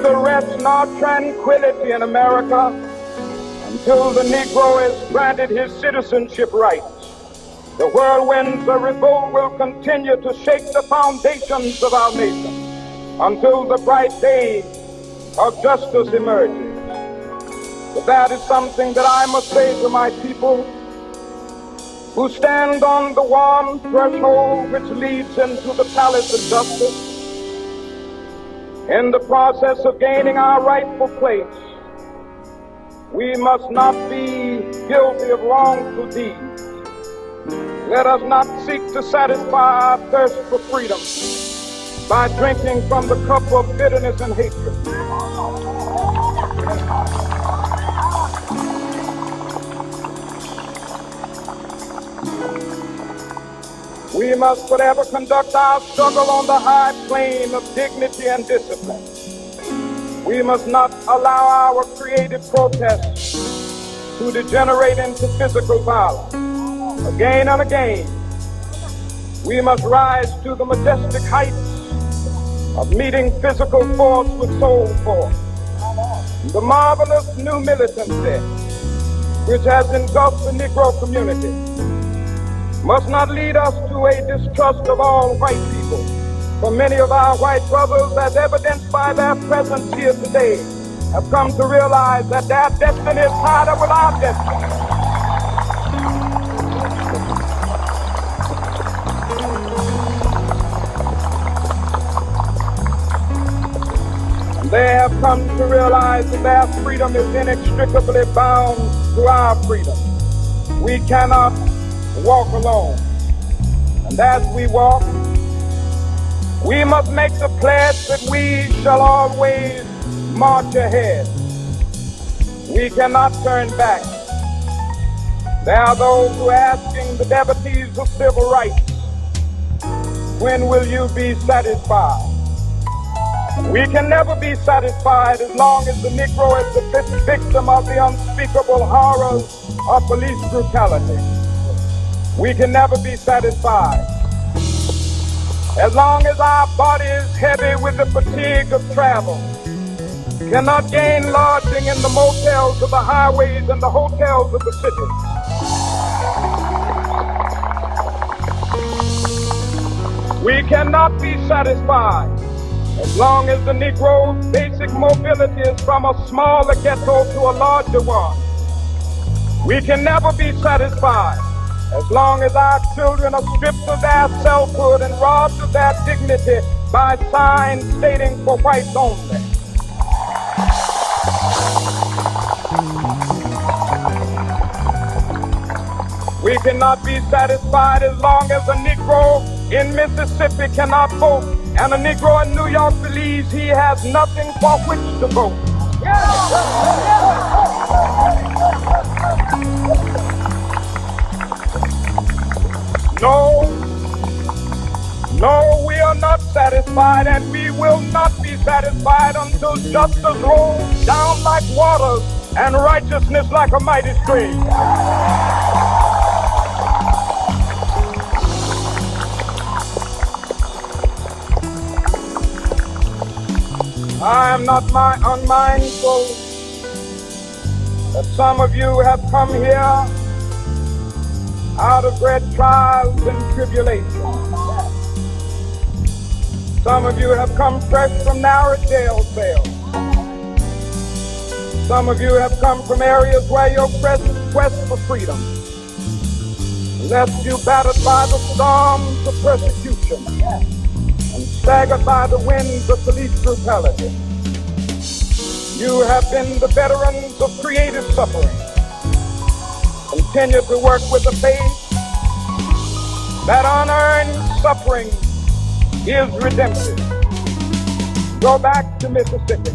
neither rest nor tranquility in America until the Negro is granted his citizenship rights. The whirlwinds of revolt will continue to shake the foundations of our nation until the bright day of justice emerges. But that is something that I must say to my people who stand on the warm threshold which leads into the palace of justice. In the process of gaining our rightful place, we must not be guilty of wrongful deeds. Let us not seek to satisfy our thirst for freedom by drinking from the cup of bitterness and hatred. We must forever conduct our struggle on the high plane of dignity and discipline. We must not allow our creative protests to degenerate into physical violence. Again and again, we must rise to the majestic heights of meeting physical force with soul force. The marvelous new militancy which has engulfed the Negro community must not lead us to a distrust of all white people. For many of our white brothers, as evidenced by their presence here today, have come to realize that their destiny is tied up with our destiny. They have come to realize that their freedom is inextricably bound to our freedom. We cannot walk alone. And as we walk, we must make the pledge that we shall always march ahead. We cannot turn back. There are those who are asking the devotees of civil rights, when will you be satisfied? We can never be satisfied as long as the Negro is the victim of the unspeakable horrors of police brutality. We can never be satisfied as long as our body is heavy with the fatigue of travel, cannot gain lodging in the motels of the highways and the hotels of the cities. We cannot be satisfied as long as the Negro's basic mobility is from a smaller ghetto to a larger one. We can never be satisfied as long as our children are stripped of their selfhood and robbed of their dignity by signs stating for whites only. We cannot be satisfied as long as a Negro in Mississippi cannot vote and a Negro in New York believes he has nothing for which to vote. No, we are not satisfied, and we will not be satisfied until justice rolls down like waters and righteousness like a mighty stream. I am not unmindful that some of you have come here out of great trials and tribulations. Some of you have come fresh from narrow jail cells. Some of you have come from areas where your quest for freedom left you battered by the storms of persecution and staggered by the winds of police brutality. You have been the veterans of creative suffering. Continue to work with the faith that unearned suffering is redemptive. Go back to Mississippi.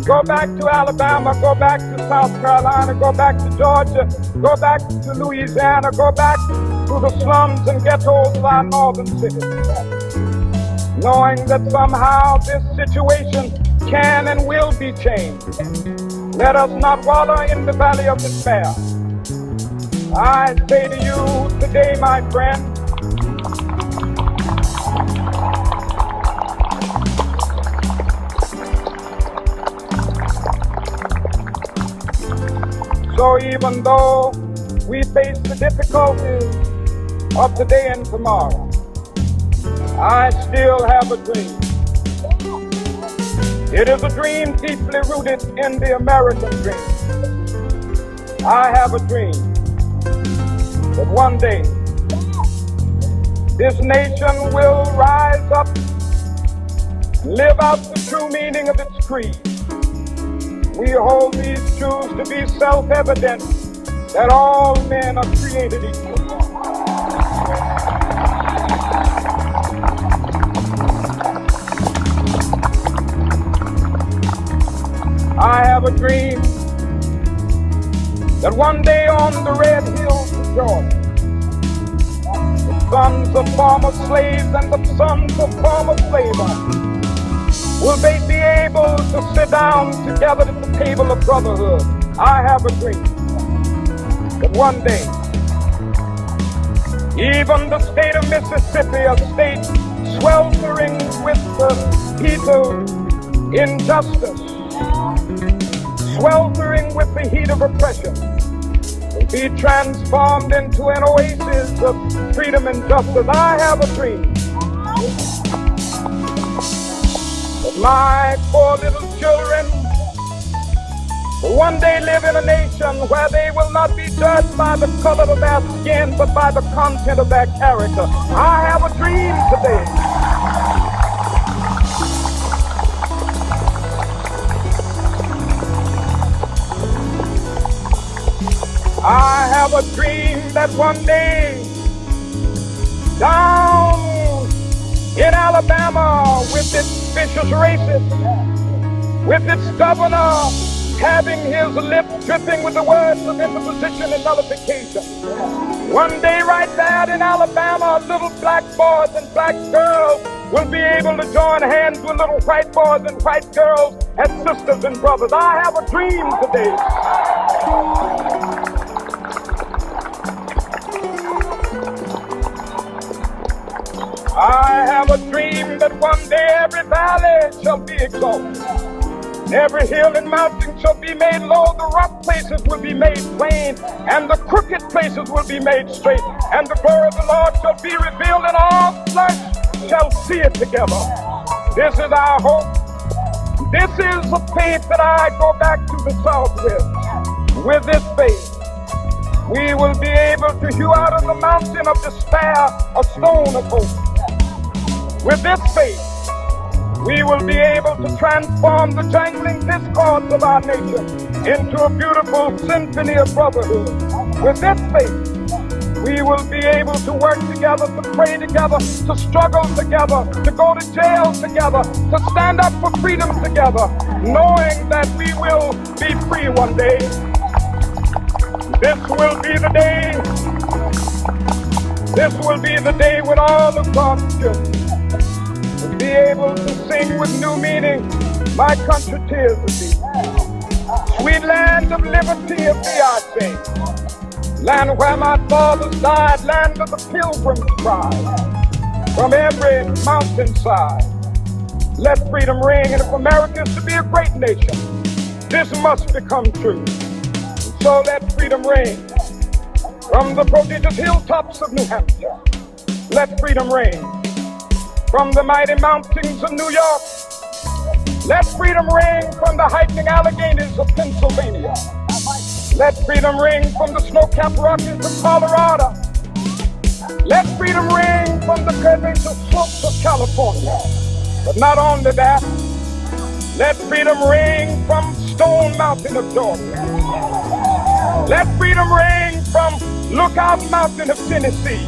Go back to Alabama. Go back to South Carolina. Go back to Georgia. Go back to Louisiana. Go back to the slums and ghettos of our northern cities. Knowing that somehow this situation can and will be changed. Let us not wallow in the valley of despair. I say to you today, my friend, So even though we face the difficulties of today and tomorrow, I still have a dream. It is a dream deeply rooted in the American dream. I have a dream that one day this nation will rise up and live out the true meaning of its creed. We hold these truths to be self-evident that all men are created equal. I have a dream that one day on the red hills of Georgia, the sons of former slaves and the sons of former slave owners will they be able to sit down together at the table of brotherhood. I have a dream that one day, even the state of Mississippi, a state sweltering with the heat of injustice, sweltering with the heat of oppression, will be transformed into an oasis of freedom and justice. I have a dream that my poor little children will one day live in a nation where they will not be judged by the color of their skin, but by the content of their character. I have a dream today. I have a dream that one day down in Alabama, with its vicious racists, with its governor having his lips dripping with the words of imposition and nullification, one day right there in Alabama, little black boys and black girls will be able to join hands with little white boys and white girls as sisters and brothers. I have a dream today. I have a dream that one day every valley shall be exalted, every hill and mountain shall be made low, the rough places will be made plain, and the crooked places will be made straight, and the glory of the Lord shall be revealed, and all flesh shall see it together. This is our hope. This is the faith that I go back to the South with. With this faith, we will be able to hew out of the mountain of despair a stone of hope. With this faith, we will be able to transform the jangling discords of our nation into a beautiful symphony of brotherhood. With this faith, we will be able to work together, to pray together, to struggle together, to go to jail together, to stand up for freedom together, knowing that we will be free one day. This will be the day. This will be the day when all of God's children will be able to sing with new meaning, "My country, 'tis of thee." Sweet land of liberty of thee I sing. Land where my fathers died, land of the pilgrims' pride. From every mountainside, let freedom ring. And if America is to be a great nation, this must become true. So let freedom ring from the prodigious hilltops of New Hampshire. Let freedom ring from the mighty mountains of New York. Let freedom ring from the hiking Alleghenies of Pennsylvania. Let freedom ring from the snow-capped Rockies of Colorado. Let freedom ring from the curvaceous slopes of California. But not only that, let freedom ring from Stone Mountain of Georgia. Let freedom ring from Lookout Mountain of Tennessee.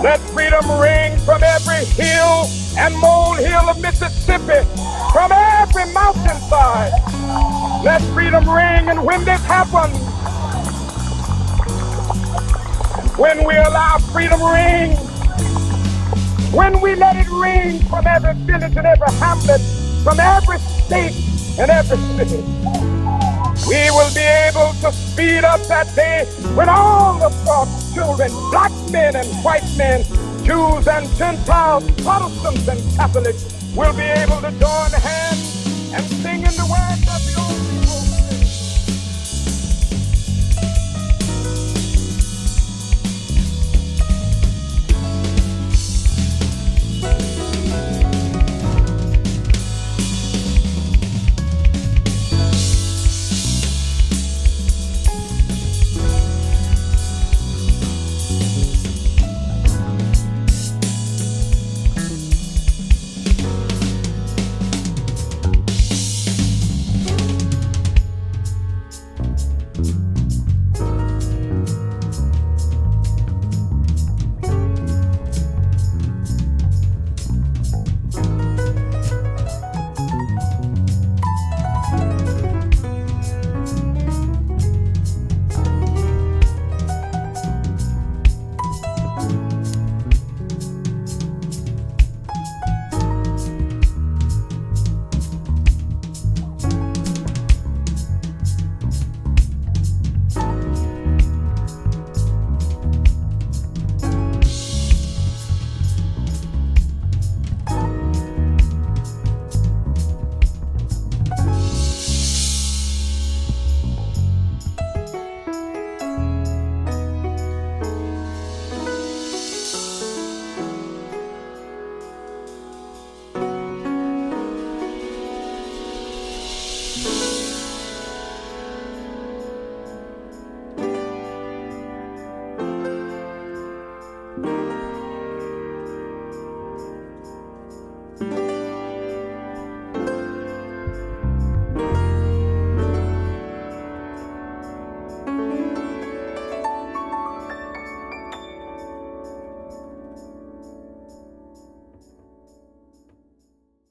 Let freedom ring from every hill and molehill of Mississippi, from every mountainside. Let freedom ring, and when this happens, when we allow freedom ring, when we let it ring from every village and every hamlet, from every state and every city, we will be able to speed up that day when all of God's children, black men and white men, Jews and Gentiles, Protestants and Catholics, will be able to join hands and sing in the words of the